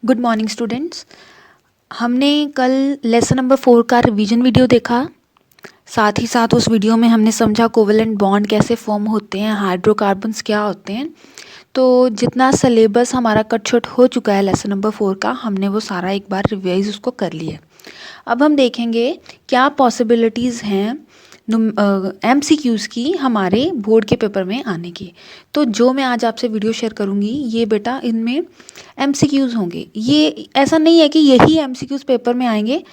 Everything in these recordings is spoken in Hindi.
Good morning students. हमने कल लेसन नंबर 4 का रिवीजन वीडियो देखा। साथ ही साथ उस वीडियो में हमने समझा कोवेलेंट बॉन्ड कैसे फॉर्म होते हैं, हाइड्रोकार्बन्स क्या होते हैं। तो जितना सिलेबस हमारा कट शॉर्ट हो चुका है लेसन नंबर 4 का, हमने वो सारा एक बार रिवाइज उसको कर लिया। अब हम देखेंगे क्या पॉसिबिलिटीज़ हैं MCQs की हमारे बोर्ड के पेपर में आने की। तो जो मैं आज आपसे वीडियो शेयर करूँगी ये बेटा इनमें MCQs होंगे। ये ऐसा नहीं है कि यही MCQs पेपर में आएंगे,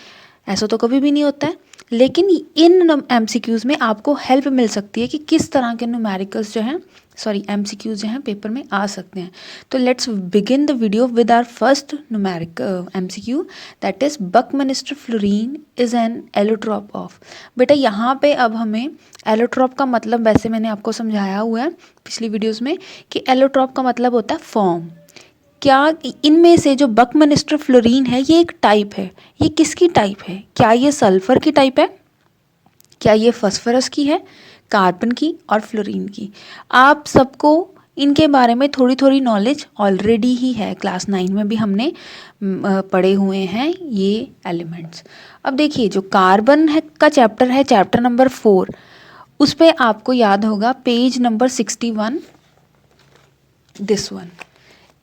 ऐसा तो कभी भी नहीं होता है। लेकिन इन MCQs में आपको हेल्प मिल सकती है कि किस तरह के न्यूमेरिकल्स जो हैं MCQs जो हैं पेपर में आ सकते हैं। तो let's begin the video with our first numeric MCQ, that is buckminsterfullerene is an allotrope of. बेटा यहाँ पे अब हमें एलोट्रॉप का मतलब वैसे मैंने आपको समझाया हुआ है पिछली वीडियोस में कि एलोट्रॉप का मतलब होता है फॉर्म। क्या इनमें से जो बकमिंस्टर फ्लोरीन है ये एक टाइप है, ये किसकी टाइप है? क्या ये सल्फर की टाइप है, क्या ये फॉस्फोरस की है, कार्बन की और फ्लोरीन की? आप सबको इनके बारे में थोड़ी थोड़ी नॉलेज ऑलरेडी ही है, क्लास 9 में भी हमने पढ़े हुए हैं ये एलिमेंट्स। अब देखिए जो कार्बन है का चैप्टर है, चैप्टर नंबर 4, उस पे आपको याद होगा पेज नंबर 61, दिस वन।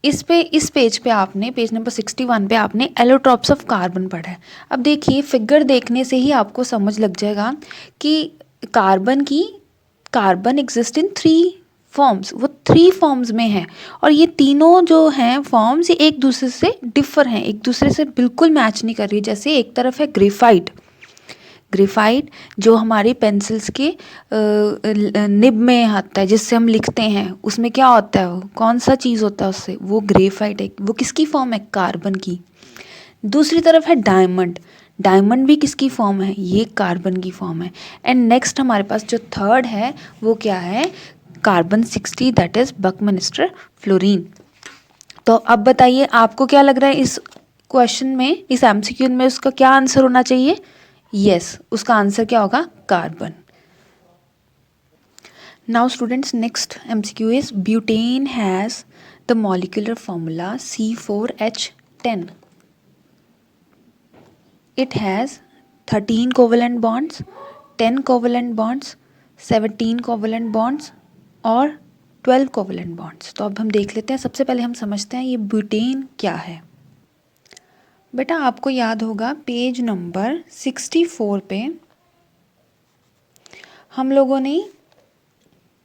इस पेज पे आपने पेज नंबर 61 पे आपने एलोट्रॉप्स ऑफ कार्बन पढ़ा है। अब देखिए फिगर देखने से ही आपको समझ लग जाएगा कि कार्बन एग्जिस्ट इन 3 फॉर्म्स, वो 3 फॉर्म्स में है। और ये तीनों जो हैं फॉर्म्स ये एक दूसरे से डिफर हैं, एक दूसरे से बिल्कुल मैच नहीं कर रही। जैसे एक तरफ है ग्रेफाइट जो हमारी पेंसिल्स के निब में आता है, जिससे हम लिखते हैं, उसमें क्या होता है, वो कौन सा चीज़ होता है उससे, वो ग्रेफाइट है। वो किसकी फॉर्म है? कार्बन की। दूसरी तरफ है डायमंड भी किसकी फॉर्म है? ये कार्बन की फॉर्म है। एंड नेक्स्ट हमारे पास जो थर्ड है वो क्या है? Carbon 60, that is Buckminster fluorine. तो अब बताइए आपको क्या लग रहा है इस क्वेश्चन में, इस MCQ में उसका क्या आंसर होना चाहिए? यस, उसका आंसर क्या होगा? Carbon. Now students, next MCQ is butane has the molecular formula C4H10. It has 13 covalent bonds, 10 covalent bonds, 17 covalent bonds और 12 covalent bonds. तो अब हम देख लेते हैं, सबसे पहले हम समझते हैं ये ब्यूटेन क्या है। बेटा आपको याद होगा पेज नंबर 64 पे हम लोगों ने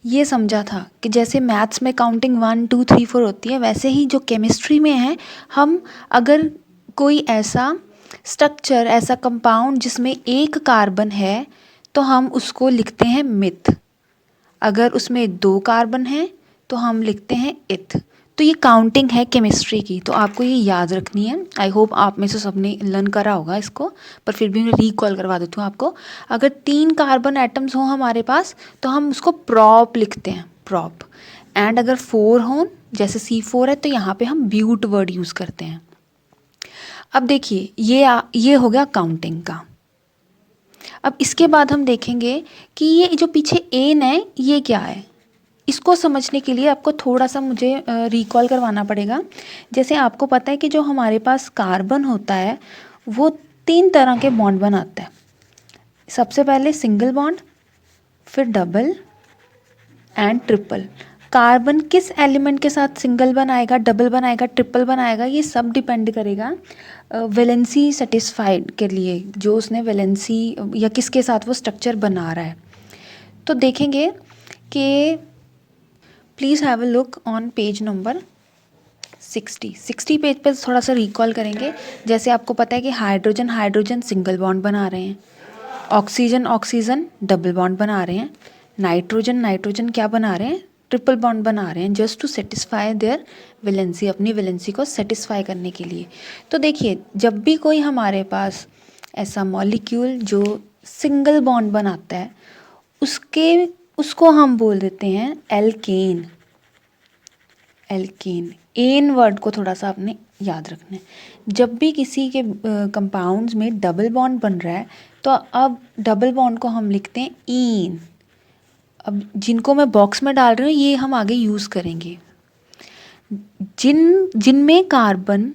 ये समझा था कि जैसे मैथ्स में काउंटिंग 1 2 3 4 होती है, वैसे ही जो केमिस्ट्री में है, हम अगर कोई ऐसा स्ट्रक्चर, ऐसा कंपाउंड जिसमें एक कार्बन है तो हम उसको लिखते हैं मिथ। अगर उसमें 2 कार्बन हैं तो हम लिखते हैं इथ। तो ये काउंटिंग है केमिस्ट्री की, तो आपको ये याद रखनी है। आई होप आप में से सबने लर्न करा होगा इसको, पर फिर भी मैं रिकॉल करवा देती हूँ आपको। अगर 3 कार्बन एटम्स हों हमारे पास तो हम उसको प्रॉप लिखते हैं, प्रॉप। एंड अगर 4 हों, जैसे C4 है, तो यहाँ पे हम ब्यूट वर्ड यूज़ करते हैं। अब देखिए ये हो गया काउंटिंग का। अब इसके बाद हम देखेंगे कि ये जो पीछे एन है ये क्या है। इसको समझने के लिए आपको थोड़ा सा मुझे रिकॉल करवाना पड़ेगा। जैसे आपको पता है कि जो हमारे पास कार्बन होता है वो 3 तरह के बॉन्ड बनाता है। सबसे पहले सिंगल बॉन्ड, फिर डबल एंड ट्रिपल। कार्बन किस एलिमेंट के साथ सिंगल बनाएगा, डबल बनाएगा, ट्रिपल बनाएगा, ये सब डिपेंड करेगा वैलेंसी सेटिस्फाइड के लिए, जो उसने वैलेंसी या किसके साथ वो स्ट्रक्चर बना रहा है। तो देखेंगे कि please have a look on page number 60 page पे थोड़ा सा रिकॉल करेंगे। जैसे आपको पता है कि हाइड्रोजन हाइड्रोजन सिंगल बॉन्ड बना रहे हैं, ऑक्सीजन ऑक्सीजन डबल बॉन्ड बना रहे हैं, नाइट्रोजन नाइट्रोजन क्या बना रहे हैं? ट्रिपल बॉन्ड बना रहे हैं, just to satisfy their valency, अपनी वैलेंसी को सेटिस्फाई करने के लिए। तो देखिए जब भी कोई हमारे पास ऐसा मॉलिक्यूल जो सिंगल बॉन्ड बनाता है उसको हम बोल देते हैं एल्केन। एन वर्ड को थोड़ा सा आपने याद रखना है। जब भी किसी के कंपाउंड्स में डबल बॉन्ड बन रहा है तो अब डबल बॉन्ड को हम लिखते हैं ईन। अब जिनको मैं बॉक्स में डाल रही हूँ ये हम आगे यूज़ करेंगे। जिनमें कार्बन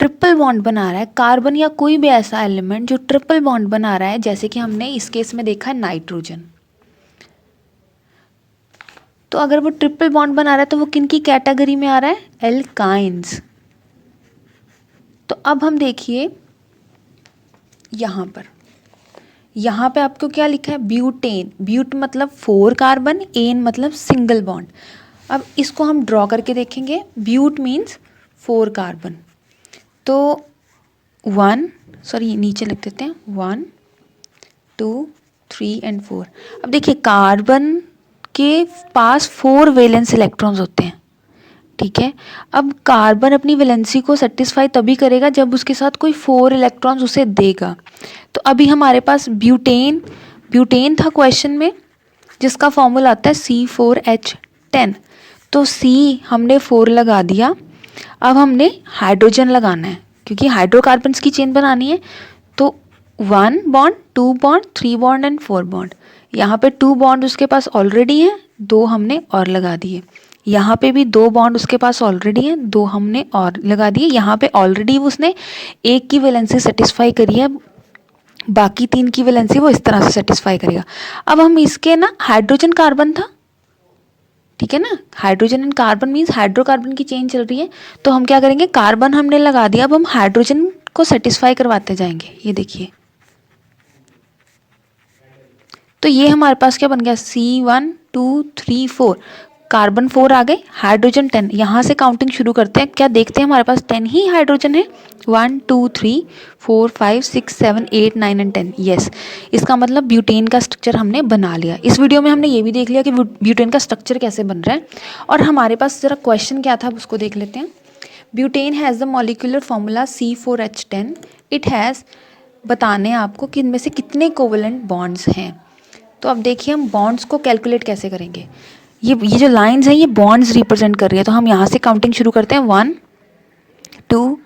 ट्रिपल बॉन्ड बना रहा है, कार्बन या कोई भी ऐसा एलिमेंट जो ट्रिपल बॉन्ड बना रहा है, जैसे कि हमने इस केस में देखा है नाइट्रोजन, तो अगर वो ट्रिपल बॉन्ड बना रहा है तो वो किन की कैटेगरी में आ रहा है? एल्काइंस। तो अब हम देखिए यहाँ पे आपको क्या लिखा है? ब्यूटेन। ब्यूट मतलब 4 कार्बन, एन मतलब सिंगल बॉन्ड। अब इसको हम ड्रॉ करके देखेंगे। ब्यूट मीन्स 4 कार्बन, तो 1, सॉरी नीचे लिख देते हैं, 1 2 3 एंड 4। अब देखिए कार्बन के पास 4 वैलेंस इलेक्ट्रॉन्स होते हैं, ठीक है। अब कार्बन अपनी वैलेंसी को सेटिस्फाई तभी करेगा जब उसके साथ कोई 4 इलेक्ट्रॉन्स उसे देगा। तो अभी हमारे पास ब्यूटेन था क्वेश्चन में, जिसका फॉर्मूला आता है C4H10। तो C हमने 4 लगा दिया। अब हमने हाइड्रोजन लगाना है, क्योंकि हाइड्रोकार्बन्स की चेन बनानी है। तो 1 bond, 2 bond, 3 bond and 4 bond. यहाँ पे 2 बॉन्ड उसके पास ऑलरेडी हैं, 2 हमने और लगा दिए। यहाँ पे भी 2 बॉन्ड उसके पास ऑलरेडी हैं, 2 हमने और लगा दिए। यहाँ पे ऑलरेडी उसने एक की वैलेंसी सेटिस्फाई करी है, बाकी 3 की वैलेंसी वो इस तरह से सेटिस्फाई करेगा। अब हम इसके ना, हाइड्रोजन कार्बन था, ठीक है ना, hydrogen and carbon means hydrocarbon की चेन चल रही है। तो हम क्या करेंगे, कार्बन हमने लगा दिया, अब हम हाइड्रोजन को सेटिस्फाई करवाते जाएंगे। ये देखिए, तो ये हमारे पास क्या बन गया? C1 2 3 4, कार्बन 4 आ गए, हाइड्रोजन 10। यहाँ से काउंटिंग शुरू करते हैं, क्या देखते हैं हमारे पास 10 ही हाइड्रोजन है। 1 2 3 4 5 6 7 8 9 एंड 10। यस, इसका मतलब ब्यूटेन का स्ट्रक्चर हमने बना लिया। इस वीडियो में हमने ये भी देख लिया कि ब्यूटेन का स्ट्रक्चर कैसे बन रहा है। और हमारे पास जरा क्वेश्चन क्या था उसको देख लेते हैं। Butane has the molecular formula C4H10। It has, बताने आपको कि इनमें से कितने कोवेलेंट बॉन्ड्स हैं। तो अब देखिए हम बॉन्ड्स को कैलकुलेट कैसे करेंगे। ये जो लाइंस हैं ये बॉन्ड्स रिप्रेजेंट कर रही है। तो हम यहाँ से काउंटिंग शुरू करते हैं, 1 2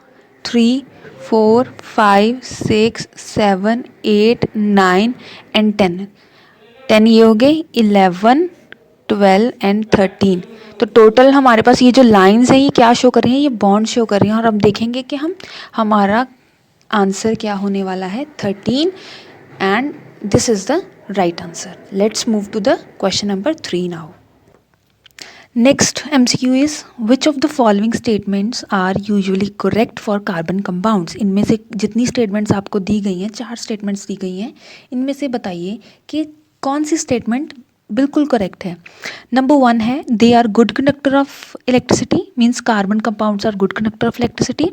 3 4 5 6 7 8 9 एंड 10। 10 ये हो गए, 11 12 एंड 13। तो टोटल हमारे पास ये जो लाइंस हैं ये क्या शो कर रही हैं? ये बॉन्ड शो कर रही हैं। और अब देखेंगे कि हमारा आंसर क्या होने वाला है, 13, and this is the right answer. Let's move to the question number 3 now. Next MCQ is, which of the following statements are usually correct for carbon compounds? इनमें से जितनी statements आपको दी गई हैं, 4 statements दी गई हैं, इनमें से बताइए कि कौन सी statement बिल्कुल करेक्ट है। नंबर 1 है, they are good conductor of electricity, means carbon compounds are good conductor of electricity.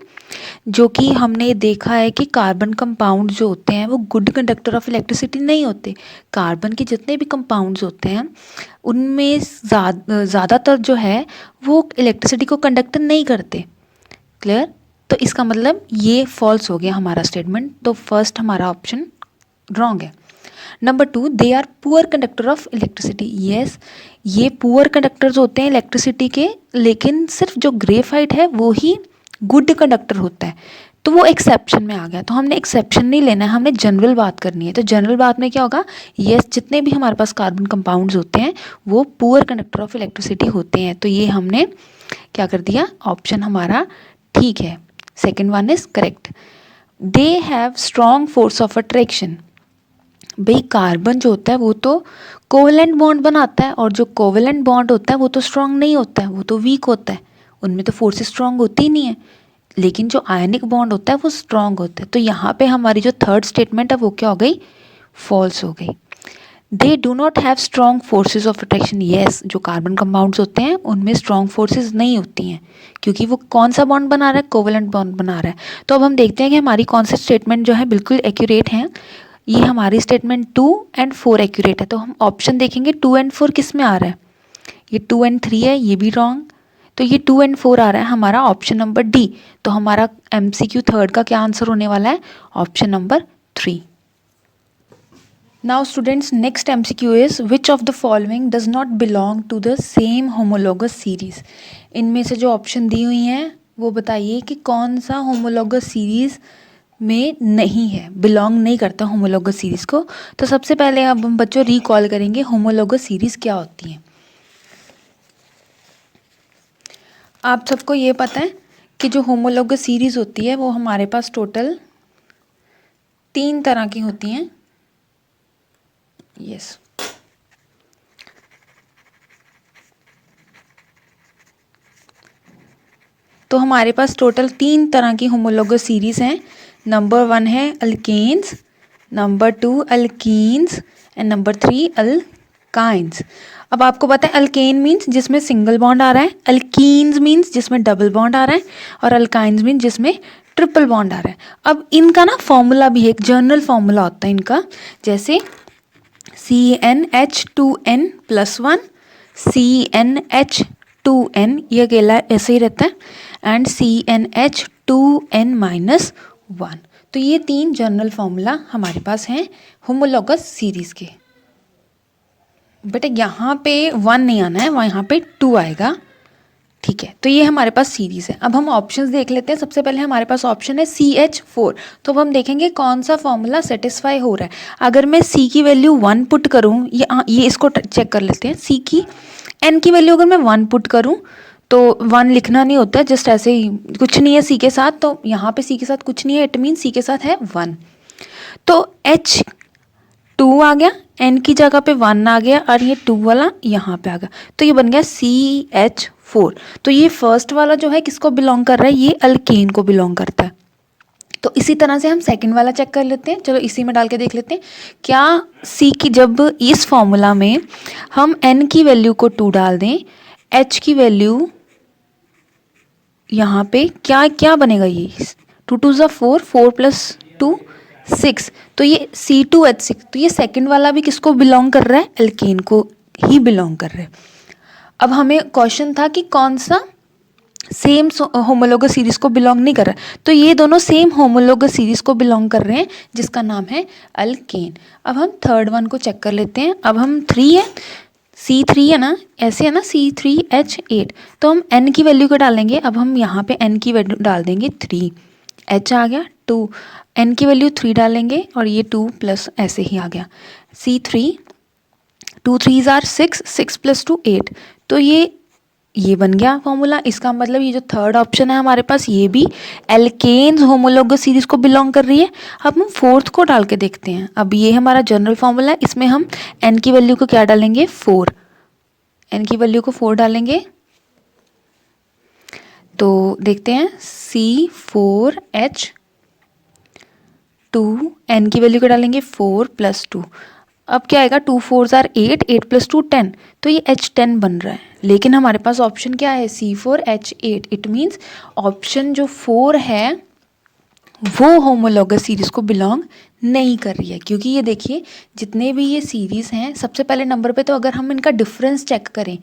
जो कि हमने देखा है कि कार्बन कंपाउंड जो होते हैं वो गुड कंडक्टर ऑफ इलेक्ट्रिसिटी नहीं होते। कार्बन के जितने भी कंपाउंड्स होते हैं उनमें ज़्यादातर जो है वो इलेक्ट्रिसिटी को कंडक्ट नहीं करते। क्लियर? तो इसका मतलब ये फॉल्स हो गया हमारा स्टेटमेंट। तो फर्स्ट हमारा ऑप्शन रॉन्ग है। Number 2, they are poor conductor of electricity. Yes, ये पुअर कंडक्टर्स होते हैं इलेक्ट्रिसिटी के, लेकिन सिर्फ जो ग्रेफाइट है वो ही गुड कंडक्टर होता है। तो वो एक्सेप्शन में आ गया। तो हमने एक्सेप्शन नहीं लेना है, हमने जनरल बात करनी है। तो जनरल बात में क्या होगा, यस, जितने भी हमारे पास कार्बन कंपाउंड्स होते हैं वो पुअर कंडक्टर ऑफ इलेक्ट्रिसिटी होते हैं। तो ये हमने क्या कर दिया, ऑप्शन हमारा ठीक है, second one is correct. They have strong force of attraction. भाई कार्बन जो होता है वो तो कोवेलेंट बॉन्ड बनाता है, और जो कोवेलेंट बॉन्ड होता है वो तो स्ट्रांग नहीं होता है, वो तो वीक होता है, उनमें तो फोर्सेस स्ट्रांग होती ही नहीं है। लेकिन जो आयनिक बॉन्ड होता है वो स्ट्रांग होता है। तो यहाँ पे हमारी जो थर्ड स्टेटमेंट है वो क्या हो गई, फॉल्स हो गई। They do not have strong forces of attraction. Yes, जो कार्बन कंपाउंड्स होते हैं उनमें स्ट्रॉन्ग फोर्सेज नहीं होती हैं, क्योंकि वो कौन सा बॉन्ड बना रहा है, कोवेलेंट बॉन्ड बना रहा है। तो अब हम देखते हैं कि हमारी कौन सी स्टेटमेंट जो है बिल्कुल एक्यूरेट है। ये हमारी स्टेटमेंट 2 एंड 4 एक्यूरेट है। तो हम ऑप्शन देखेंगे 2 एंड 4 किस में आ रहा है, ये 2 एंड 3 है, ये भी रॉन्ग। तो ये 2 एंड 4 आ रहा है हमारा ऑप्शन नंबर डी। तो हमारा MCQ थर्ड का क्या आंसर होने वाला है, option number 3। Now students, next MCQ is, which of the following does not belong to the same homologous series. इनमें से जो ऑप्शन दी हुई हैं वो बताइए कि कौन सा होमोलोगस सीरीज में नहीं है, बिलोंग नहीं करता होमोलोगस सीरीज को। तो सबसे पहले अब हम बच्चों रिकॉल करेंगे होमोलोगस सीरीज क्या होती हैं। आप सबको ये पता है कि जो होमोलोगस सीरीज होती है वो हमारे पास टोटल 3 तरह की होती हैं। यस, तो हमारे पास टोटल 3 तरह की होमोलोगस सीरीज हैं। नंबर 1 है alkanes, number 2 alkenes and number 3 alkynes. अब आपको पता है अल्केन मीन्स जिसमें सिंगल बॉन्ड आ रहा है, अल्कीन्स मीन्स जिसमें डबल बॉन्ड आ रहा है, और अल्काइंस मीन्स जिसमें ट्रिपल बॉन्ड आ रहा है। अब इनका ना फॉर्मूला भी है, एक जनरल फॉर्मूला होता है इनका, जैसे CnH2n+1, CnH2n ये अकेला ऐसे ही रहता है, एंड CnH2n-1। तो ये 3 जनरल फॉर्मूला हमारे पास हैं होमोलोगस सीरीज के। बेटा यहाँ पे 1 नहीं आना है, वहाँ यहाँ पे 2 आएगा, ठीक है। तो ये हमारे पास सीरीज है। अब हम ऑप्शंस देख लेते हैं। सबसे पहले हमारे पास ऑप्शन है CH4, तो अब हम देखेंगे कौन सा फॉर्मूला सेटिस्फाई हो रहा है। अगर मैं C की वैल्यू 1 पुट करूँ, ये इसको चेक कर लेते हैं। C की N की वैल्यू अगर मैं 1 पुट करूँ तो 1 लिखना नहीं होता, जस्ट ऐसे ही, कुछ नहीं है C के साथ, तो यहाँ पे C के साथ कुछ नहीं है, इट मीन C के साथ है 1। तो H2 आ गया, N की जगह पे 1 आ गया, और ये 2 वाला यहाँ पे आ गया, तो ये बन गया CH4। तो ये फर्स्ट वाला जो है किसको बिलोंग कर रहा है, ये अल्केन को बिलोंग करता है। तो इसी तरह से हम सेकंड वाला चेक कर लेते हैं। चलो इसी में डाल के देख लेते हैं क्या C की, जब इस फॉर्मूला में हम N की वैल्यू को 2 डाल दें, H की वैल्यू यहाँ पे क्या क्या बनेगा, ये 2 2 ज़ा 4, 4 + 2 6, तो ये C2H6। तो ये सेकंड वाला भी किसको बिलोंग कर रहा है, एल्केन को ही बिलोंग कर रहा है। अब हमें क्वेश्चन था कि कौन सा सेम होमोलोगस सीरीज को बिलोंग नहीं कर रहा है, तो ये दोनों सेम होमोलोगस सीरीज को बिलोंग कर रहे हैं, जिसका नाम है अल्केन। अब हम थर्ड वन को चेक कर लेते हैं। अब हम 3 है, C3 है ना, ऐसे है ना, C3H8, तो हम N की वैल्यू को डालेंगे। अब हम यहाँ पे N की वैल्यू डाल देंगे 3, H आ गया 2, N की वैल्यू 3 डालेंगे, और ये 2 प्लस ऐसे ही आ गया C3, 2 3s are 6, 6 + 2 8, तो ये बन गया फॉर्मूला। इसका मतलब ये जो थर्ड ऑप्शन है हमारे पास, ये भी एल्केन्स होमोलोगस सीरीज को बिलोंग कर रही है। अब हम फोर्थ को डाल के देखते हैं। अब ये हमारा जनरल फॉर्मूला है, इसमें हम N की वैल्यू को क्या डालेंगे, 4, N की वैल्यू को 4 डालेंगे, तो देखते हैं C4H2, N की वैल्यू को डालेंगे 4 + 2, अब क्या आएगा, 2 4s are 8, 8 + 2 10, तो ये H10 बन रहा है। लेकिन हमारे पास ऑप्शन क्या है, C4H8, इट मीन्स ऑप्शन जो 4 है वो होमोलोगस सीरीज को बिलोंग नहीं कर रही है, क्योंकि ये देखिए जितने भी ये सीरीज हैं, सबसे पहले नंबर पे तो अगर हम इनका डिफरेंस चेक करें,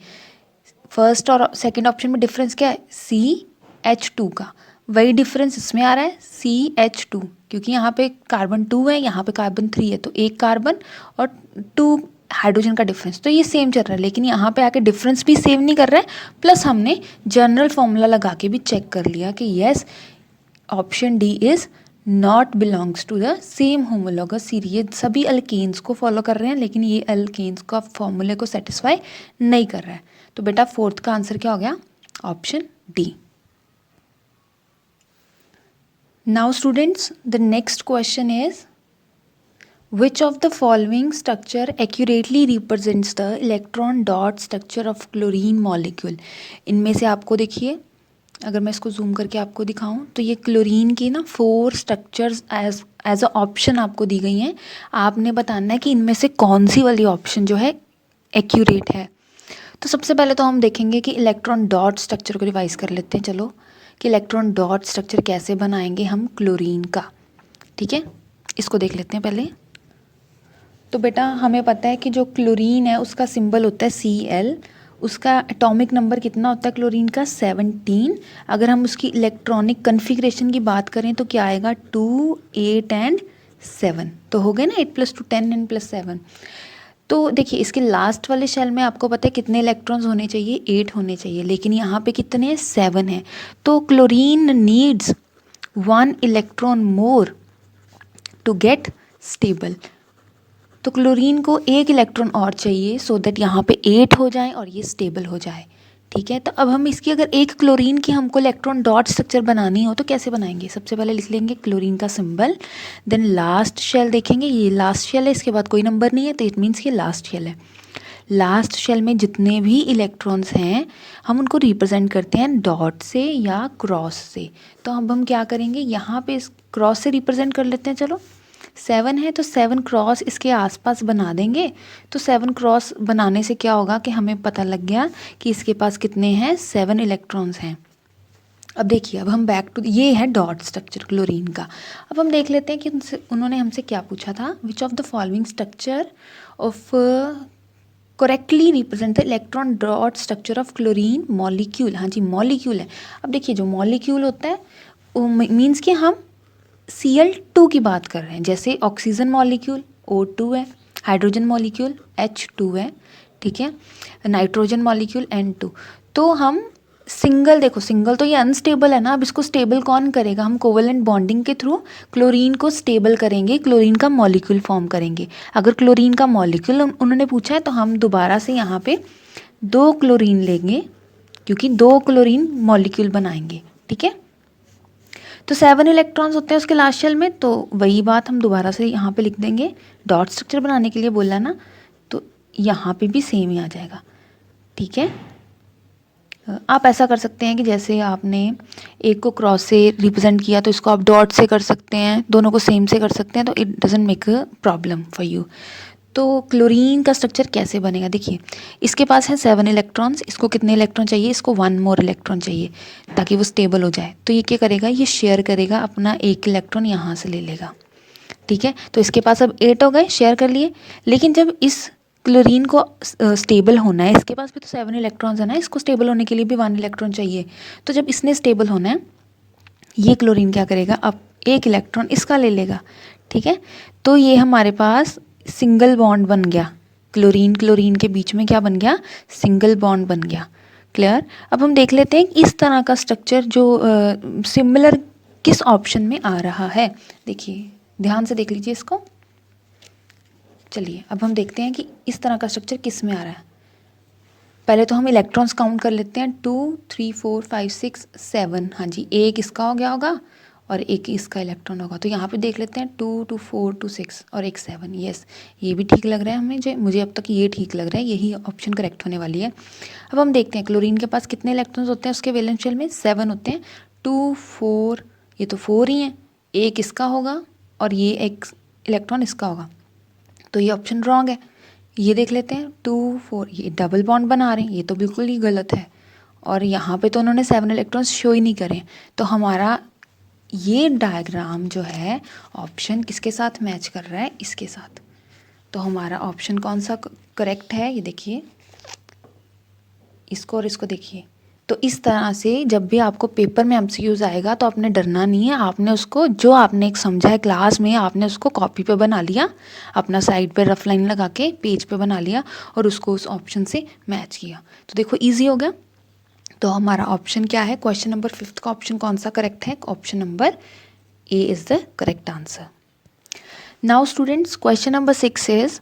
फर्स्ट और सेकंड ऑप्शन में डिफरेंस क्या है, CH2 का, वही डिफरेंस इसमें आ रहा है CH2, क्योंकि यहाँ पे कार्बन 2 है, यहाँ पे कार्बन 3 है, तो एक कार्बन और 2 हाइड्रोजन का डिफरेंस, तो ये सेम चल रहा है। लेकिन यहाँ पे आके डिफरेंस भी सेम नहीं कर रहा है, प्लस हमने जनरल फॉर्मूला लगा के भी चेक कर लिया कि yes, option D is not belongs to the same homologous series. सभी अल्केन्स को फॉलो कर रहे हैं, लेकिन ये अल्केन्स का फॉर्मूले को सेटिस्फाई नहीं कर रहा है। तो बेटा फोर्थ का आंसर क्या हो गया, option D. Now students, the next question is which of the following structure accurately represents the electron dot structure of chlorine molecule। इनमें से आपको देखिए, अगर मैं इसको जूम करके आपको दिखाऊं तो ये क्लोरीन की ना 4 स्ट्रक्चर्स एज अ ऑप्शन आपको दी गई हैं। आपने बताना है कि इनमें से कौन सी वाली ऑप्शन जो है एक्यूरेट है। तो सबसे पहले तो हम देखेंगे कि इलेक्ट्रॉन डॉट स्ट्रक्चर को रिवाइज कर लेते हैं। चलो कि इलेक्ट्रॉन डॉट स्ट्रक्चर कैसे बनाएंगे हम क्लोरीन का, ठीक है, इसको देख लेते हैं पहले। तो बेटा हमें पता है कि जो क्लोरीन है उसका सिंबल होता है Cl, उसका एटॉमिक नंबर कितना होता है क्लोरीन का, 17। अगर हम उसकी इलेक्ट्रॉनिक कन्फिग्रेशन की बात करें तो क्या आएगा, 2 8 एंड 7, तो हो गए ना 8 + 2 10 एंड +7। तो देखिए इसके लास्ट वाले शेल में आपको पता है कितने इलेक्ट्रॉन्स होने चाहिए, 8 होने चाहिए, लेकिन यहाँ पे कितने हैं, 7 हैं। तो chlorine needs 1 electron more to get stable. तो क्लोरीन को 1 इलेक्ट्रॉन और चाहिए सो दैट यहाँ पे 8 हो जाए और ये स्टेबल हो जाए, ठीक है। तो अब हम इसकी अगर एक क्लोरीन की हमको इलेक्ट्रॉन डॉट स्ट्रक्चर बनानी हो तो कैसे बनाएंगे? सबसे पहले लिख लेंगे क्लोरीन का सिंबल, देन लास्ट शेल देखेंगे, ये लास्ट शेल है, इसके बाद कोई नंबर नहीं है तो इट मीन्स ये लास्ट शेल है। लास्ट शेल में जितने भी इलेक्ट्रॉन्स हैं हम उनको रिप्रेजेंट करते हैं डॉट से या क्रॉस से। तो अब हम क्या करेंगे, यहाँ पे इस क्रॉस से रिप्रेजेंट कर लेते हैं। चलो 7 है तो 7 क्रॉस इसके आसपास बना देंगे। तो 7 क्रॉस बनाने से क्या होगा कि हमें पता लग गया कि इसके पास कितने हैं, 7 इलेक्ट्रॉन्स हैं। अब देखिए, अब हम बैक टू, ये है डॉट स्ट्रक्चर क्लोरीन का। अब हम देख लेते हैं कि उन्होंने हमसे क्या पूछा था, विच of the following structure of correctly represent the electron dot structure of chlorine molecule. हाँ जी, मॉलिक्यूल है। अब देखिए, जो मॉलिक्यूल होता है वो मीन्स कि हम Cl2 की बात कर रहे हैं। जैसे ऑक्सीजन मॉलिक्यूल O2 है, हाइड्रोजन मॉलिक्यूल H2 है, ठीक है, नाइट्रोजन मॉलिक्यूल N2। तो हम सिंगल, देखो सिंगल तो ये अनस्टेबल है ना, अब इसको स्टेबल कौन करेगा? हम कोवेलेंट बॉन्डिंग के थ्रू क्लोरीन को स्टेबल करेंगे, क्लोरीन का मॉलिक्यूल फॉर्म करेंगे। अगर क्लोरीन का मॉलिक्यूल उन्होंने पूछा है तो हम दोबारा से यहाँ पे 2 क्लोरीन लेंगे, क्योंकि 2 क्लोरीन मॉलिक्यूल बनाएंगे, ठीक है। तो 7 इलेक्ट्रॉन्स होते हैं उसके लास्ट शेल में, तो वही बात हम दोबारा से यहाँ पे लिख देंगे। डॉट स्ट्रक्चर बनाने के लिए बोला ना, तो यहाँ पे भी सेम ही आ जाएगा, ठीक है। आप ऐसा कर सकते हैं कि जैसे आपने एक को क्रॉस से रिप्रेजेंट किया तो इसको आप डॉट से कर सकते हैं, दोनों को सेम से कर सकते हैं, तो it doesn't make a problem for you. तो क्लोरीन का स्ट्रक्चर कैसे बनेगा, देखिए इसके पास है 7 इलेक्ट्रॉन्स, इसको कितने इलेक्ट्रॉन चाहिए? इसको 1 मोर इलेक्ट्रॉन चाहिए ताकि वो स्टेबल हो जाए। तो ये क्या करेगा, ये शेयर करेगा, अपना 1 इलेक्ट्रॉन यहाँ से ले लेगा, ठीक है। तो इसके पास अब 8 हो गए, शेयर कर लिए। लेकिन जब इस क्लोरीन को स्टेबल होना है, इसके पास भी तो 7 इलेक्ट्रॉन्स है ना, इसको स्टेबल होने के लिए भी 1 इलेक्ट्रॉन चाहिए। तो जब इसने स्टेबल होना है, ये क्लोरीन क्या करेगा, अब 1 इलेक्ट्रॉन इसका ले लेगा, ठीक है। तो ये हमारे पास सिंगल बॉन्ड बन गया, क्लोरीन क्लोरीन के बीच में क्या बन गया, सिंगल बॉन्ड बन गया। क्लियर। अब हम देख लेते हैं इस तरह का स्ट्रक्चर जो सिमिलर किस ऑप्शन में आ रहा है। देखिए ध्यान से देख लीजिए इसको। चलिए अब हम देखते हैं कि इस तरह का स्ट्रक्चर किस में आ रहा है। पहले तो हम इलेक्ट्रॉन्स काउंट कर लेते हैं, 2 3 4 5 6 7। हाँ जी, एक इसका हो गया होगा और एक इसका इलेक्ट्रॉन होगा। तो यहाँ पे देख लेते हैं 2 2 4 2 6 और एक 7। यस, ये भी ठीक लग रहा है हमें, मुझे अब तक ये ठीक लग रहा है, यही ऑप्शन करेक्ट होने वाली है। अब हम देखते हैं क्लोरीन के पास कितने इलेक्ट्रॉन्स होते हैं, उसके वैलेंस शेल में 7 होते हैं। 2 4, ये तो 4 ही हैं, एक इसका होगा और ये एक इलेक्ट्रॉन इसका होगा, तो ये ऑप्शन रॉन्ग है। ये देख लेते हैं 2 4, ये डबल बॉन्ड बना रहे हैं, ये तो बिल्कुल ही गलत है। और यहाँ पे तो उन्होंने 7 इलेक्ट्रॉन्स शो ही नहीं करे। तो हमारा ये डायग्राम जो है ऑप्शन किसके साथ मैच कर रहा है, इसके साथ। तो हमारा ऑप्शन कौन सा करेक्ट है, ये देखिए, इसको और इसको देखिए। तो इस तरह से जब भी आपको पेपर में एमसीक्यूज आएगा तो आपने डरना नहीं है, आपने उसको जो आपने एक समझा है क्लास में, आपने उसको कॉपी पे बना लिया, अपना साइड पे रफ लाइन लगा के पेज पे बना लिया और उसको उस ऑप्शन से मैच किया। तो देखो इजी हो गया। तो हमारा ऑप्शन क्या है, क्वेश्चन नंबर 5 का ऑप्शन कौन सा करेक्ट है, option number A is the correct answer. Now students, question number 6 is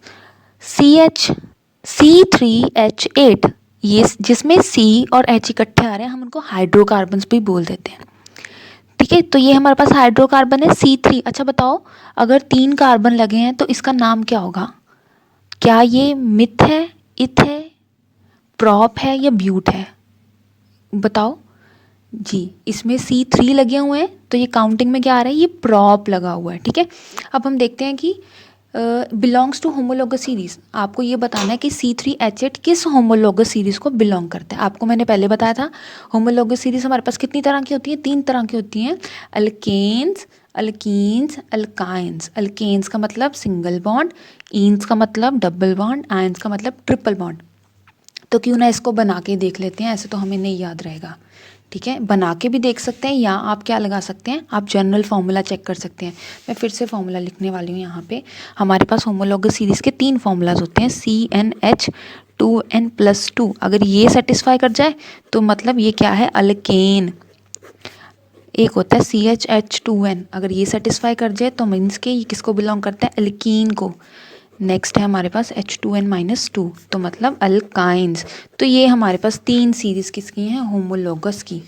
C3H8, ये जिसमें C और H इकट्ठे आ रहे हैं, हम उनको हाइड्रोकार्बन्स भी बोल देते हैं, ठीक है। तो ये हमारे पास हाइड्रोकार्बन है C3। अच्छा बताओ, अगर 3 कार्बन लगे हैं तो इसका नाम क्या होगा? क्या ये मिथ है, इथ है, प्रॉप है या ब्यूट है? बताओ जी। इसमें C3 लगे हुए हैं तो ये काउंटिंग में क्या आ रहा है, ये प्रॉप लगा हुआ है, ठीक है। अब हम देखते हैं कि बिलोंग्स टू होमोलोगस सीरीज। आपको ये बताना है कि C3H8 किस होमोलोगस सीरीज को बिलोंग करता है। आपको मैंने पहले बताया था होमोलोगस सीरीज हमारे पास कितनी तरह की होती है, 3 तरह की होती हैं, अल्केन्स, अल्कीन्स, अल्काइंस। अल्केन्स का मतलब सिंगल बॉन्ड, ईन्स का मतलब डबल बॉन्ड, आयंस का मतलब ट्रिपल बॉन्ड। तो क्यों ना इसको बना के देख लेते हैं, ऐसे तो हमें नहीं याद रहेगा, ठीक है। बना के भी देख सकते हैं या आप क्या लगा सकते हैं, आप जनरल फार्मूला चेक कर सकते हैं। मैं फिर से फार्मूला लिखने वाली हूँ यहाँ पे। हमारे पास होमोलोगस सीरीज़ के 3 फार्मूलाज होते हैं, CnH2n+2। अगर ये सेटिस्फाई कर जाए तो मतलब ये क्या है, अल्केन। एक होता है CHH2n, अगर ये सेटिस्फाई कर जाए तो मीन्स के ये किसको बिलोंग करता है, एल्कीन को। नेक्स्ट है हमारे पास H2n-2, तो मतलब अल्काइंस। तो ये हमारे पास 3 सीरीज किसकी हैं, होमोलोगस की।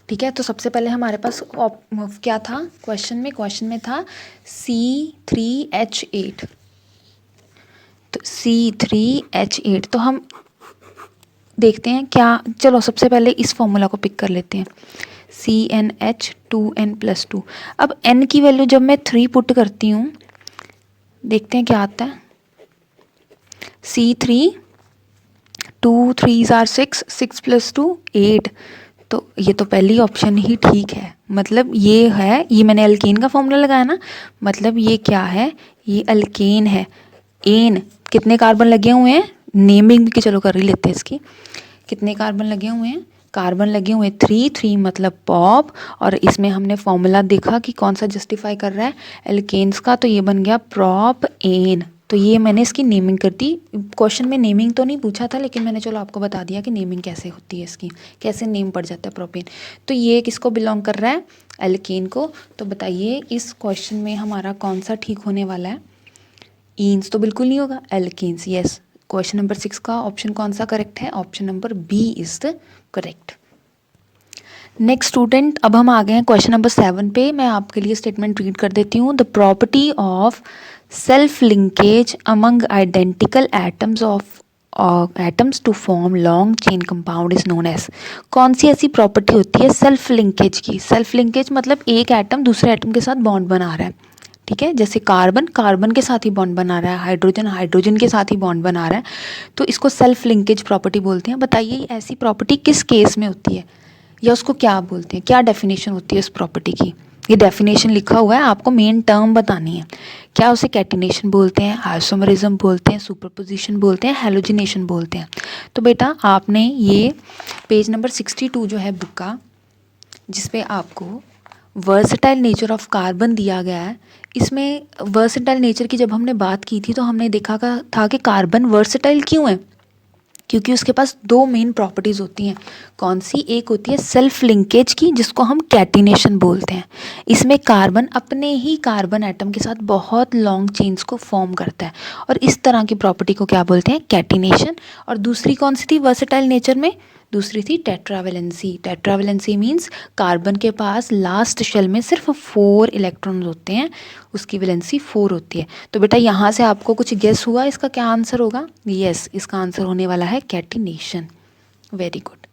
ठीक है, तो सबसे पहले हमारे पास क्या था क्वेश्चन में था C3H8, तो C3H8, तो हम देखते हैं क्या, चलो सबसे पहले इस फॉर्मूला को पिक कर लेते हैं, CnH2n+2। अब n की वैल्यू जब मैं 3 पुट करती हूँ, देखते हैं क्या आता है, C3, 2 3s are 6, 6 + 2 8, तो ये तो पहली ऑप्शन ही ठीक है। मतलब ये है, ये मैंने अल्केन का फॉर्मूला लगाया ना, मतलब ये क्या है, ये अल्केन है। एन, कितने कार्बन लगे हुए हैं, नेमिंग की चलो कर ही लेते हैं इसकी, कितने कार्बन लगे हुए हैं, कार्बन लगे हुए 3 मतलब पॉप, और इसमें हमने फॉर्मूला देखा कि कौन सा जस्टिफाई कर रहा है, एल्केन्स का, तो ये बन गया प्रॉप एन। तो ये मैंने इसकी नेमिंग कर दी। क्वेश्चन में नेमिंग तो नहीं पूछा था, लेकिन मैंने चलो आपको बता दिया कि नेमिंग कैसे होती है इसकी, कैसे नेम पड़ जाता है प्रोपेन। तो ये किसको बिलोंग कर रहा है, एल्केन को। तो बताइए इस क्वेश्चन में हमारा कौन सा ठीक होने वाला है, ईन्स तो बिल्कुल नहीं होगा, एल्केन्स। यस, क्वेश्चन नंबर 6 का ऑप्शन कौन सा करेक्ट है, option number B is the correct. Next student, अब हम आ गए हैं क्वेश्चन नंबर 7 पे। मैं आपके लिए स्टेटमेंट रीड कर देती हूँ। The property of self linkage among identical atoms of atoms to form long chain compound is known as. कौन सी ऐसी प्रॉपर्टी होती है सेल्फ लिंकेज की, सेल्फ लिंकेज मतलब एक एटम दूसरे एटम के साथ बॉन्ड बना रहा है। ठीक है, जैसे कार्बन कार्बन के साथ ही बॉन्ड बना रहा है, हाइड्रोजन हाइड्रोजन के साथ ही बॉन्ड बना रहा है, तो इसको सेल्फ लिंकेज प्रॉपर्टी बोलते हैं। बताइए ऐसी प्रॉपर्टी किस केस में होती है, या उसको क्या बोलते हैं, क्या डेफिनेशन होती है इस प्रॉपर्टी की। ये डेफिनेशन लिखा हुआ है, आपको मेन टर्म बतानी है। क्या उसे कैटिनेशन बोलते हैं, आइसोमरिज्म बोलते हैं, सुपरपोजिशन बोलते हैं, हैलोजिनेशन बोलते हैं। तो बेटा आपने ये पेज नंबर 62 जो है बुक का, जिसपे आपको वर्सेटाइल नेचर ऑफ कार्बन दिया गया है, इसमें वर्सेटाइल नेचर की जब हमने बात की थी तो हमने देखा था कि कार्बन वर्सेटाइल क्यों है, क्योंकि उसके पास 2 मेन प्रॉपर्टीज़ होती हैं। कौन सी, एक होती है सेल्फ लिंकेज की, जिसको हम कैटिनेशन बोलते हैं। इसमें कार्बन अपने ही कार्बन एटम के साथ बहुत लॉन्ग चेन्स को फॉर्म करता है, और इस तरह की प्रॉपर्टी को क्या बोलते हैं, कैटिनेशन। और दूसरी कौन सी थी वर्सेटाइल नेचर में, दूसरी थी टेट्रावेलेंसी। टेट्रावेलेंसी मीन्स कार्बन के पास लास्ट शेल में सिर्फ 4 इलेक्ट्रॉन्स होते हैं, उसकी वैलेंसी 4 होती है। तो बेटा यहाँ से आपको कुछ गेस हुआ इसका क्या आंसर होगा, यस, इसका आंसर होने वाला है catenation. Very good.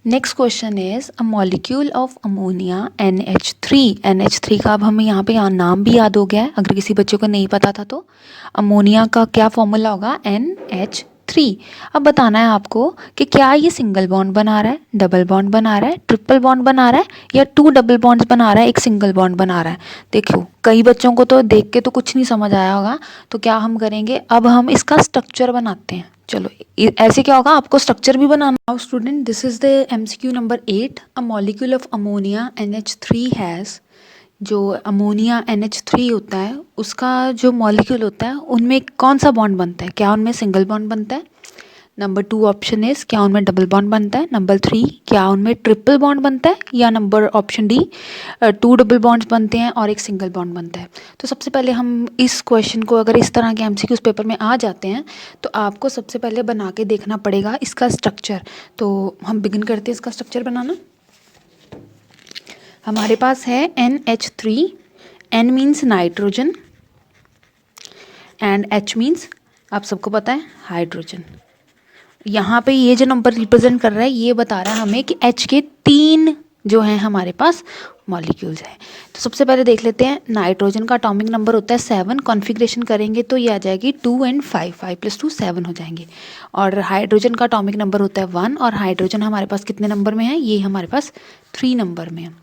Next question is a molecule of ammonia NH3। NH3 का अब हमें यहाँ पे नाम भी याद हो गया है, अगर किसी बच्चे को नहीं पता था तो। अमोनिया का क्या फॉर्मूला होगा, NH3। अब बताना है आपको कि क्या ये सिंगल बॉन्ड बना रहा है, डबल बॉन्ड बना रहा है, ट्रिपल बॉन्ड बना रहा है, या 2 डबल बॉन्ड्स बना रहा है, एक सिंगल बॉन्ड बना रहा है। देखो कई बच्चों को तो देख के तो कुछ नहीं समझ आया होगा, तो क्या हम करेंगे, अब हम इसका स्ट्रक्चर बनाते हैं। चलो ऐसे क्या होगा, आपको स्ट्रक्चर भी बनाना। Now student, this is the MCQ number 8। A molecule of ammonia NH3 has, जो अमोनिया NH3 होता है उसका जो मॉलिक्यूल होता है उनमें कौन सा बॉन्ड बनता है, क्या उनमें सिंगल बॉन्ड बनता है, नंबर 2 ऑप्शन इज क्या उनमें डबल बॉन्ड बनता है, नंबर 3 क्या उनमें ट्रिपल बॉन्ड बनता है, या number option D 2 double bonds बनते हैं और एक सिंगल बॉन्ड बनता है। तो सबसे पहले हम इस क्वेश्चन को, अगर इस तरह के MCQs पेपर में आ जाते हैं तो आपको सबसे पहले बना के देखना पड़ेगा इसका स्ट्रक्चर। तो हम बिगिन करते हैं इसका स्ट्रक्चर बनाना। हमारे पास है NH3, N means nitrogen and H means आप सबको पता है हाइड्रोजन। यहाँ पे ये जो नंबर रिप्रेजेंट कर रहा है ये बता रहा है हमें कि H के 3 जो हैं हमारे पास मॉलिक्यूल्स हैं। तो सबसे पहले देख लेते हैं, नाइट्रोजन का एटॉमिक नंबर होता है 7, कॉन्फ़िगरेशन करेंगे तो ये आ जाएगी 2 and 5, 5 + 2 7 हो जाएंगे। और हाइड्रोजन का एटॉमिक नंबर होता है 1, और हाइड्रोजन हमारे पास कितने नंबर में है, ये हमारे पास 3 नंबर में है।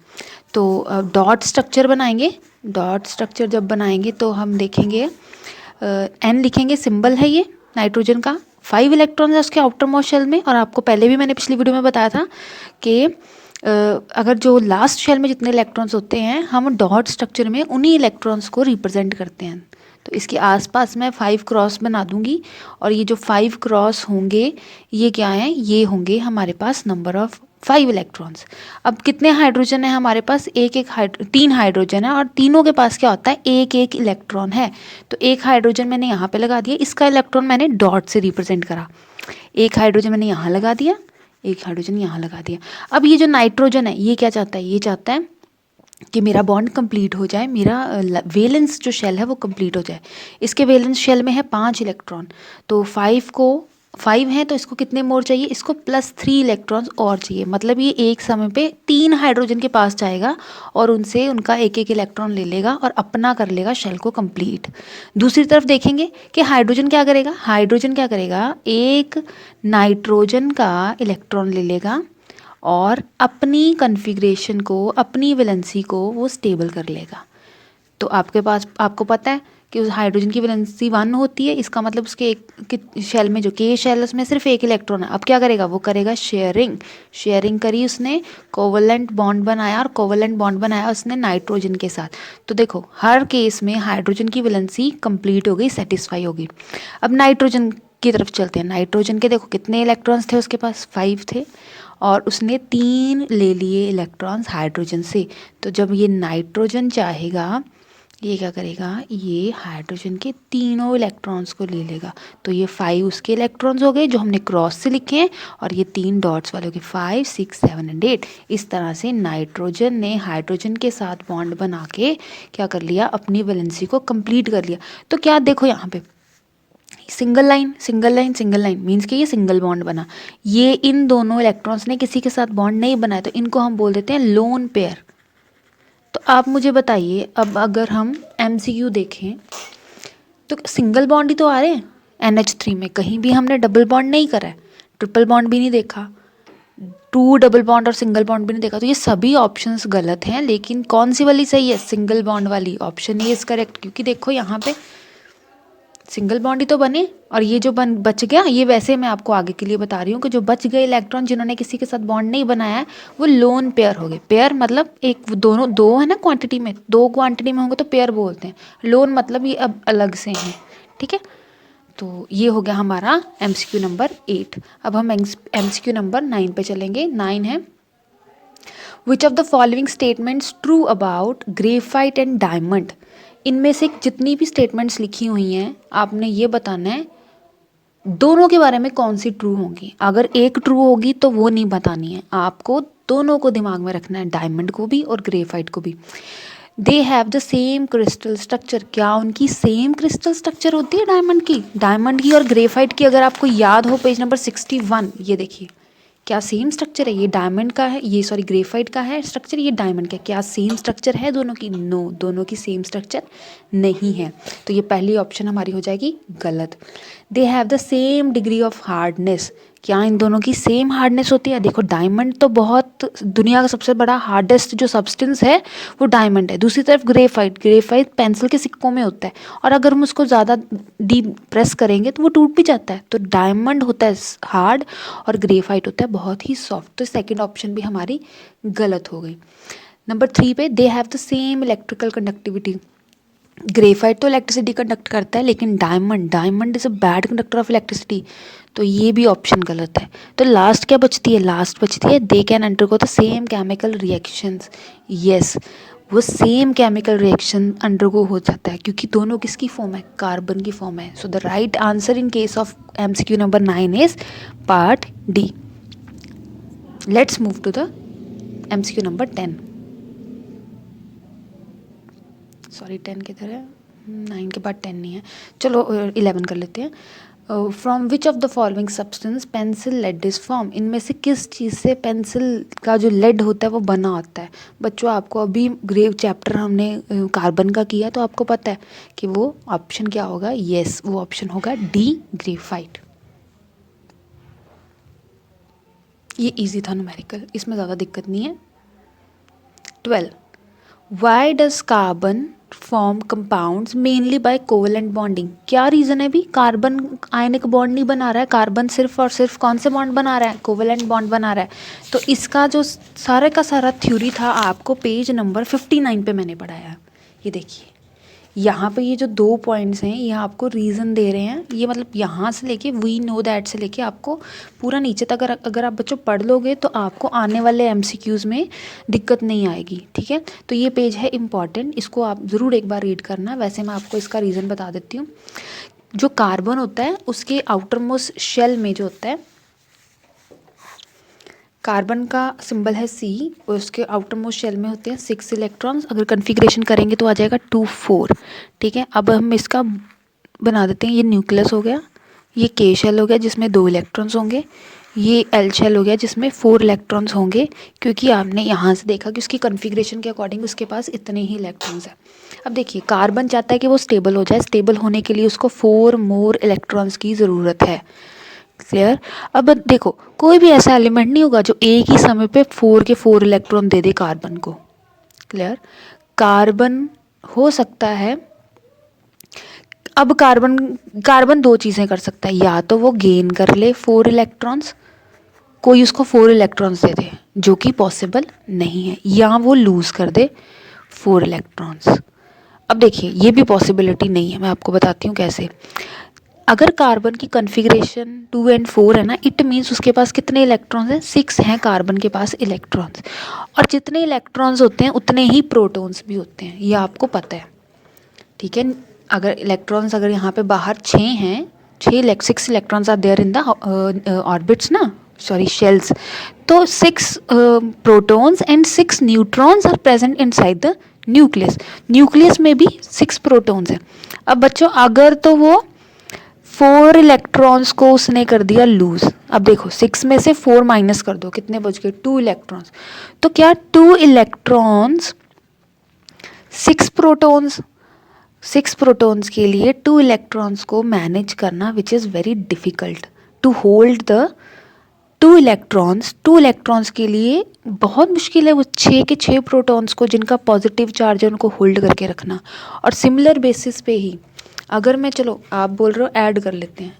तो डॉट स्ट्रक्चर बनाएंगे, डॉट स्ट्रक्चर जब बनाएंगे तो हम देखेंगे N लिखेंगे, सिंबल है ये नाइट्रोजन का, 5 इलेक्ट्रॉन है उसके आउटर मोस्ट शेल में। और आपको पहले भी मैंने पिछली वीडियो में बताया था कि अगर जो लास्ट शेल में जितने इलेक्ट्रॉन्स होते हैं हम डॉट स्ट्रक्चर में उन्हीं इलेक्ट्रॉन्स को रिप्रेजेंट करते हैं। तो इसके आसपास मैं 5 क्रॉस बना दूंगी, और ये जो 5 क्रॉस होंगे ये क्या हैं, ये होंगे हमारे पास नंबर ऑफ 5 इलेक्ट्रॉन्स। अब कितने हाइड्रोजन है हमारे पास, तीन हाइड्रोजन है और तीनों के पास क्या होता है, एक एक इलेक्ट्रॉन है। तो एक हाइड्रोजन मैंने यहाँ पे लगा दिया, इसका इलेक्ट्रॉन मैंने डॉट से रिप्रेजेंट करा। एक हाइड्रोजन मैंने यहाँ लगा दिया, एक हाइड्रोजन यहाँ लगा दिया। अब ये जो नाइट्रोजन है ये क्या चाहता है, ये चाहता है कि मेरा बॉन्ड कंप्लीट हो जाए, मेरा वैलेंस जो शेल है वो कंप्लीट हो जाए। इसके वैलेंस शेल में है 5 इलेक्ट्रॉन, तो 5 है तो इसको कितने मोर चाहिए, इसको +3 इलेक्ट्रॉन्स और चाहिए। मतलब ये एक समय पे 3 हाइड्रोजन के पास जाएगा और उनसे उनका एक एक इलेक्ट्रॉन ले लेगा और अपना कर लेगा शेल को कंप्लीट। दूसरी तरफ देखेंगे कि हाइड्रोजन क्या करेगा, हाइड्रोजन क्या करेगा, एक नाइट्रोजन का इलेक्ट्रॉन ले लेगा और अपनी कन्फिग्रेशन को, अपनी वैलेंसी को वो स्टेबल कर लेगा। तो आपको पता है कि उस हाइड्रोजन की वैलेंसी 1 होती है, इसका मतलब उसके एक शेल में जो के शेल है उसमें सिर्फ एक इलेक्ट्रॉन है। अब क्या करेगा, वो करेगा शेयरिंग करी उसने, कोवलेंट बॉन्ड बनाया, और कोवलेंट बॉन्ड बनाया उसने नाइट्रोजन के साथ। तो देखो हर केस में हाइड्रोजन की वैलेंसी कंप्लीट हो गई, सेटिस्फाई होगी। अब नाइट्रोजन की तरफ चलते हैं। नाइट्रोजन के देखो कितने इलेक्ट्रॉन्स थे उसके पास, 5 थे और उसने 3 ले लिए इलेक्ट्रॉन्स हाइड्रोजन से। तो जब ये नाइट्रोजन चाहेगा, ये क्या करेगा, ये हाइड्रोजन के तीनों इलेक्ट्रॉन्स को ले लेगा। तो ये 5 उसके इलेक्ट्रॉन्स हो गए जो हमने क्रॉस से लिखे हैं, और ये 3 डॉट्स वाले हो गए, 5, 6, 7 एंड 8। इस तरह से नाइट्रोजन ने हाइड्रोजन के साथ बॉन्ड बना के क्या कर लिया, अपनी वैलेंसी को कंप्लीट कर लिया। तो क्या देखो यहाँ पे सिंगल लाइन मीन्स कि ये सिंगल बॉन्ड बना। ये इन दोनों इलेक्ट्रॉन्स ने किसी के साथ बॉन्ड नहीं बनाया, तो इनको हम बोल देते हैं लोन पेयर। तो आप मुझे बताइए, अब अगर हम MCQ देखें तो सिंगल बॉन्ड ही तो आ रहे हैं NH3 में, कहीं भी हमने डबल बॉन्ड नहीं करा है, ट्रिपल बॉन्ड भी नहीं देखा, 2 डबल बॉन्ड और सिंगल बॉन्ड भी नहीं देखा। तो ये सभी ऑप्शंस गलत हैं, लेकिन कौन सी वाली सही है, सिंगल बॉन्ड वाली। ऑप्शन ए इज करेक्ट, क्योंकि देखो यहाँ पे सिंगल बॉन्ड ही तो बने, और ये जो बच गया, ये वैसे मैं आपको आगे के लिए बता रही हूँ कि जो बच गए इलेक्ट्रॉन जिन्होंने किसी के साथ बॉन्ड नहीं बनाया है वो लोन पेयर हो गए। पेयर मतलब एक दोनों दो है ना क्वांटिटी में, 2 क्वांटिटी में होंगे तो पेयर बोलते हैं। लोन मतलब ये अब अलग से हैं, ठीक है। तो ये हो गया हमारा MCQ नंबर 8। अब हम MCQ नंबर 9 पे चलेंगे। 9 है, विच of the following statements true about graphite and diamond. इनमें से जितनी भी स्टेटमेंट्स लिखी हुई हैं आपने ये बताना है दोनों के बारे में कौन सी ट्रू होंगी। अगर एक ट्रू होगी तो वो नहीं बतानी है, आपको दोनों को दिमाग में रखना है, डायमंड को भी और ग्रेफाइट को भी। They have the same crystal structure, क्या उनकी सेम क्रिस्टल स्ट्रक्चर होती है डायमंड की और ग्रेफाइट की। अगर आपको याद हो पेज नंबर 61, ये देखिए क्या सेम स्ट्रक्चर है, ये डायमंड का है, ये सॉरी ग्रेफाइट का है स्ट्रक्चर, ये डायमंड का। क्या सेम स्ट्रक्चर है दोनों की, नो, दोनों की सेम स्ट्रक्चर नहीं है। तो ये पहली ऑप्शन हमारी हो जाएगी गलत। They have the same degree of hardness, क्या इन दोनों की सेम हार्डनेस होती है। देखो डायमंड तो बहुत दुनिया का सबसे बड़ा हार्डेस्ट जो सब्सटेंस है वो डायमंड है। दूसरी तरफ ग्रेफाइट पेंसिल के सिक्कों में होता है, और अगर हम उसको ज़्यादा डीप प्रेस करेंगे तो वो टूट भी जाता है। तो डायमंड होता है हार्ड और ग्रेफाइट होता है बहुत ही सॉफ्ट। तो सेकेंड ऑप्शन भी हमारी गलत हो गई। नंबर 3 पे, they have the same electrical conductivity. Graphite तो इलेक्ट्रिसिटी कंडक्ट करता है, लेकिन diamond is a bad conductor of electricity. तो ये भी ऑप्शन गलत है। तो लास्ट क्या बचती है, लास्ट बचती है they can undergo the same chemical reactions. Yes, वो सेम केमिकल रिएक्शन अंडरगो हो जाता है, क्योंकि दोनों किसकी फॉर्म है, कार्बन की फॉर्म है। So the right answer in case of MCQ number 9 is part D. Let's move to the MCQ number 10। Sorry 10 किधर है, 9 के बाद 10 नहीं है, चलो 11 कर लेते हैं। From which of the following substance pencil lead is form. इनमें से किस चीज़ से पेंसिल का जो लेड होता है वो बना होता है। बच्चों आपको अभी ग्रेव चैप्टर हमने कार्बन का किया, तो आपको पता है कि वो ऑप्शन क्या होगा। यस, वो ऑप्शन होगा डी, ग्रेफाइट। ये इजी था न्यूमेरिकल, इसमें ज़्यादा दिक्कत नहीं है। 12, why does carbon form compounds mainly by covalent bonding. क्या रीज़न है भी, कार्बन आयनिक बॉन्ड नहीं बना रहा है, कार्बन सिर्फ और सिर्फ कौन से बॉन्ड बना रहा है, कोवेलेंट बॉन्ड बना रहा है। तो इसका जो सारे का सारा थ्योरी था आपको पेज नंबर 59 पे मैंने पढ़ाया। ये देखिए, यहाँ पे ये जो 2 पॉइंट्स हैं ये आपको रीज़न दे रहे हैं, ये मतलब यहाँ से लेके वी नो दैट से लेके आपको पूरा नीचे तक अगर आप बच्चों पढ़ लोगे तो आपको आने वाले एमसीक्यूज़ में दिक्कत नहीं आएगी, ठीक है। तो ये पेज है इम्पॉर्टेंट, इसको आप ज़रूर एक बार रीड करना। वैसे मैं आपको इसका रीज़न बता देती हूँ। जो कार्बन होता है उसके आउटर मोस्ट शेल में जो होता है, कार्बन का सिंबल है C और उसके आउटर मोस्ट शेल में होते हैं 6 इलेक्ट्रॉन्स। अगर कन्फिग्रेशन करेंगे तो आ जाएगा 2 4, ठीक है। अब हम इसका बना देते हैं, ये न्यूक्लियस हो गया, ये K शेल हो गया जिसमें 2 इलेक्ट्रॉन्स होंगे, ये L शेल हो गया जिसमें 4 इलेक्ट्रॉन्स होंगे, क्योंकि आपने यहाँ से देखा कि उसकी कन्फिग्रेशन के अकॉर्डिंग उसके पास इतने ही इलेक्ट्रॉन्स हैं। अब देखिए कार्बन चाहता है कि वो स्टेबल हो जाए, स्टेबल होने के लिए उसको 4 मोर इलेक्ट्रॉन्स की ज़रूरत है। क्लियर। अब देखो कोई भी ऐसा एलिमेंट नहीं होगा जो एक ही समय पे 4 के 4 इलेक्ट्रॉन दे दे कार्बन को। क्लियर। कार्बन हो सकता है, अब कार्बन 2 चीज़ें कर सकता है, या तो वो गेन कर ले 4 इलेक्ट्रॉन्स, कोई उसको 4 इलेक्ट्रॉन्स दे दे जो कि पॉसिबल नहीं है, या वो लूज़ कर दे 4 इलेक्ट्रॉन्स। अब देखिए ये भी पॉसिबिलिटी नहीं है, मैं आपको बताती हूँ कैसे। अगर कार्बन की कन्फिग्रेशन 2 और 4 है ना, इट मीन्स उसके पास कितने इलेक्ट्रॉन्स हैं, 6 हैं कार्बन के पास इलेक्ट्रॉन्स। और जितने इलेक्ट्रॉन्स होते हैं उतने ही प्रोटॉन्स भी होते हैं, ये आपको पता है, ठीक है। अगर इलेक्ट्रॉन्स अगर यहाँ पे बाहर 6 हैं, 6 electrons are there in the orbits ना, सॉरी शेल्स, तो 6 protons and 6 neutrons are present inside the nucleus. Nucleus में भी 6 प्रोटॉन्स हैं। अब बच्चों अगर तो वो 4 इलेक्ट्रॉन्स को उसने कर दिया लूज, अब देखो 6 में से 4 माइनस कर दो, कितने बच गए, 2 इलेक्ट्रॉन्स। तो क्या 2 इलेक्ट्रॉन्स 6 प्रोटॉन्स के लिए 2 इलेक्ट्रॉन्स को मैनेज करना which is very difficult to hold the 2 electrons के लिए बहुत मुश्किल है वो 6 के 6 प्रोटॉन्स को जिनका पॉजिटिव चार्ज है उनको होल्ड करके रखना। और सिमिलर बेसिस पे ही अगर मैं, चलो आप बोल रहे हो ऐड कर लेते हैं,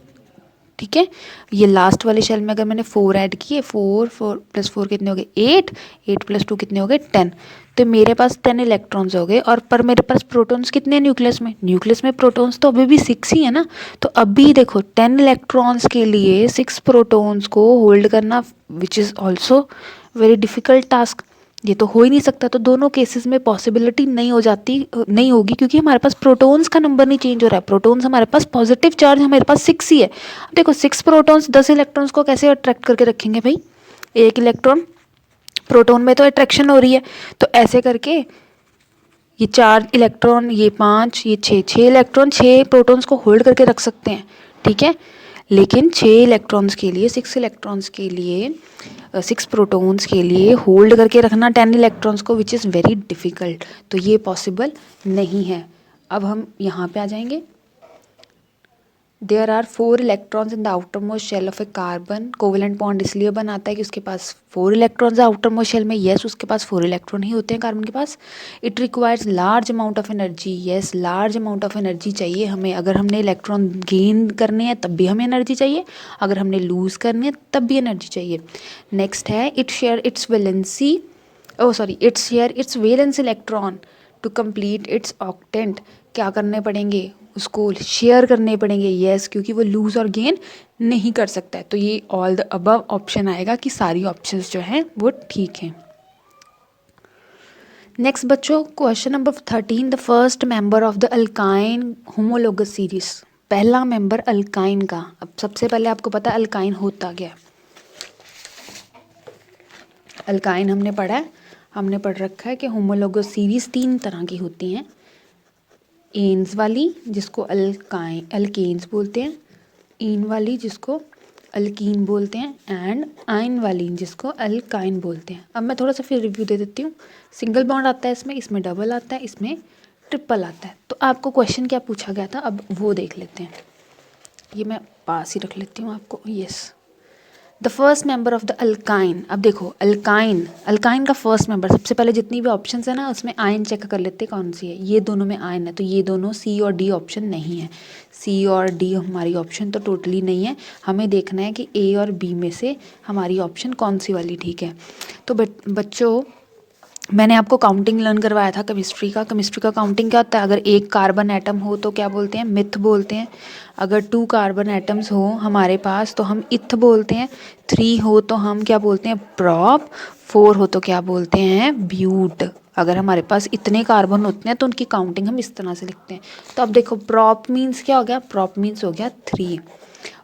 ठीक है। ये लास्ट वाले शेल में अगर मैंने 4 ऐड किए, 4 + 4 कितने हो गए 8, 8 + 2 कितने हो गए 10, तो मेरे पास 10 इलेक्ट्रॉन्स हो गए। और पर मेरे पास प्रोटॉन्स कितने हैं न्यूक्लियस में प्रोटॉन्स तो अभी भी 6 ही है ना। तो अभी देखो 10 इलेक्ट्रॉन्स के लिए 6 प्रोटॉन्स को होल्ड करना which is also very difficult task, ये तो हो ही नहीं सकता। तो दोनों केसेस में पॉसिबिलिटी नहीं होगी, क्योंकि हमारे पास प्रोटॉन्स का नंबर नहीं चेंज हो रहा है। प्रोटॉन्स हमारे पास पॉजिटिव चार्ज हमारे पास 6 ही है। अब देखो 6 प्रोटॉन्स 10 इलेक्ट्रॉन्स को कैसे अट्रैक्ट करके रखेंगे भाई, एक इलेक्ट्रॉन प्रोटॉन में तो अट्रैक्शन हो रही है, तो ऐसे करके ये 4 इलेक्ट्रॉन, ये 5, ये 6 इलेक्ट्रॉन 6 प्रोटॉन्स को होल्ड करके रख सकते हैं, ठीक है। लेकिन 6 इलेक्ट्रॉन्स के लिए 6 इलेक्ट्रॉन्स के लिए 6 प्रोटॉन्स के लिए होल्ड करके रखना 10 इलेक्ट्रॉन्स को विच इज़ वेरी डिफ़िकल्ट, तो ये पॉसिबल नहीं है। अब हम यहाँ पे आ जाएंगे। There are 4 electrons in the outermost shell of a carbon. Covalent bond इसलिए बनाता है कि उसके पास 4 इलेक्ट्रॉन्स है आउटर मोस्ट शेल में, येस उसके पास 4 इलेक्ट्रॉन ही होते हैं कार्बन के पास। It requires large amount of energy, yes large amount of energy चाहिए हमें। अगर हमने इलेक्ट्रॉन गेन करने हैं तब भी हमें एनर्जी चाहिए, अगर हमने लूज़ करनी है तब भी एनर्जी चाहिए। नेक्स्ट है it share its valence electron to complete its octant. क्या करने पड़ेंगे, उसको शेयर करने पड़ेंगे, येस क्योंकि वो लूज़ और गेन नहीं कर सकता है। तो ये ऑल द अबव ऑप्शन आएगा कि सारी ऑप्शंस जो हैं वो ठीक हैं। नेक्स्ट बच्चों question number 13, the first member of the alkyne homologous series. पहला मेंबर अल्काइन का। अब सबसे पहले आपको पता है अल्काइन होता क्या है। अल्काइन हमने पढ़ा है, हमने पढ़ रखा है कि होमोलोगस सीरीज 3 तरह की होती हैं। एन्स वाली जिसको अल्केन्स बोलते हैं, इन वाली जिसको अल्कीन बोलते हैं, एंड आइन वाली जिसको अल्काइन बोलते हैं। अब मैं थोड़ा सा फिर रिव्यू दे देती हूँ। सिंगल बॉन्ड आता है इसमें डबल आता है, इसमें ट्रिपल आता है। तो आपको क्वेश्चन क्या पूछा गया था अब वो देख लेते हैं। ये मैं पास ही रख लेती हूँ आपको। Yes, the first member of the alkyne. अब देखो अल्काइन का फर्स्ट मेंबर, सबसे पहले जितनी भी ऑप्शन है ना उसमें आयन चेक कर लेते हैं कौन सी है। ये दोनों में आयन है तो ये दोनों सी और डी ऑप्शन नहीं है। सी और डी हमारी ऑप्शन तो टोटली नहीं है। हमें देखना है कि ए और बी में से हमारी ऑप्शन कौन सी वाली ठीक है। तो बच्चों मैंने आपको काउंटिंग लर्न करवाया था केमिस्ट्री का काउंटिंग क्या होता है, अगर एक कार्बन एटम हो तो क्या बोलते हैं, मिथ बोलते हैं। अगर 2 कार्बन एटम्स हो हमारे पास तो हम इथ बोलते हैं। 3 हो तो हम क्या बोलते हैं, प्रॉप। 4 हो तो क्या बोलते हैं, ब्यूट। अगर हमारे पास इतने कार्बन होते हैं तो उनकी काउंटिंग हम इस तरह से लिखते हैं। तो अब देखो प्रॉप मीन्स क्या हो गया, प्रॉप मीन्स हो गया 3।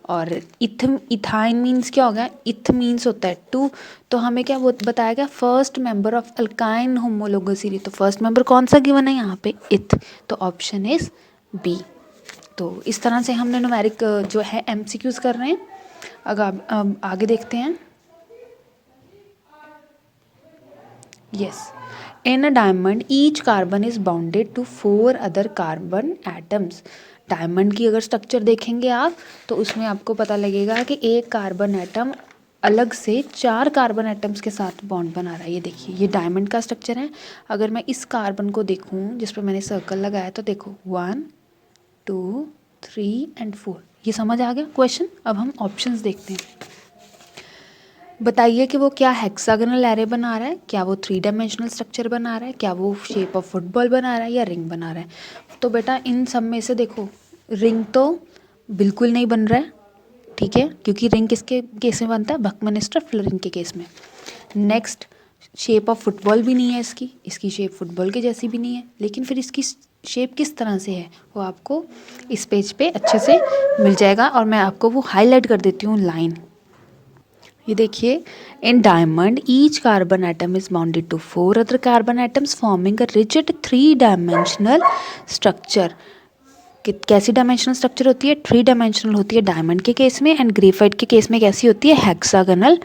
और इथाइन मीन्स क्या हो गया, इथ मीन्स होता है 2। तो हमें क्या बताया गया, first member of alkyne homologous series. तो फर्स्ट मेंबर कौन सा गिवन है यहाँ पे, इथ। तो ऑप्शन इज बी। तो इस तरह से हमने न्यूमेरिक जो है एमसीक्यूज कर रहे हैं। अब आगे देखते हैं। Yes. In a diamond, each carbon is bonded to 4 other carbon atoms. Diamond की अगर स्ट्रक्चर देखेंगे आप तो उसमें आपको पता लगेगा कि एक कार्बन एटम अलग से 4 कार्बन एटम्स के साथ बॉन्ड बना रहा है। ये देखिए, ये डायमंड का स्ट्रक्चर है। अगर मैं इस कार्बन को देखूं जिस पर मैंने सर्कल लगाया तो देखो 1 2 3 एंड 4। ये समझ आ गया क्वेश्चन। अब हम ऑप्शंस देखते हैं। बताइए कि वो क्या हेक्सागोनल एरे बना रहा है, क्या वो 3 डायमेंशनल स्ट्रक्चर बना रहा है, क्या वो शेप ऑफ फुटबॉल बना रहा है या रिंग बना रहा है। तो बेटा इन सब में से देखो, रिंग तो बिल्कुल नहीं बन रहा है, ठीक है, क्योंकि रिंग किसके केस में बनता है, बकमिंस्टर फ्लोरिंग के केस में। नेक्स्ट, शेप ऑफ फुटबॉल भी नहीं है इसकी शेप फुटबॉल के जैसी भी नहीं है। लेकिन फिर इसकी शेप किस तरह से है वो आपको इस पेज पे अच्छे से मिल जाएगा, और मैं आपको वो हाईलाइट कर देती हूँ लाइन। ये देखिए, in diamond each carbon atom is bounded to 4 other carbon atoms forming a rigid 3 dimensional structure. कैसी डायमेंशनल स्ट्रक्चर होती है, 3 डायमेंशनल होती है डायमंड के केस में, एंड ग्रेफाइट के केस में कैसी होती है, हेक्सागोनल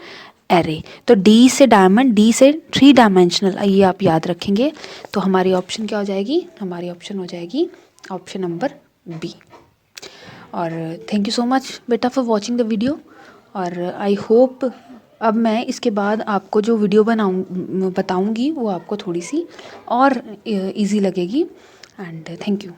एरे। तो डी से डायमंड, डी से 3 डायमेंशनल, ये आप याद रखेंगे। तो हमारी ऑप्शन क्या हो जाएगी, हमारी ऑप्शन हो जाएगी ऑप्शन नंबर बी। और थैंक यू सो मच बेटा फॉर वॉचिंग द वीडियो। और आई होप अब मैं इसके बाद आपको जो वीडियो बताऊंगी वो आपको थोड़ी सी और इजी लगेगी। And thank you.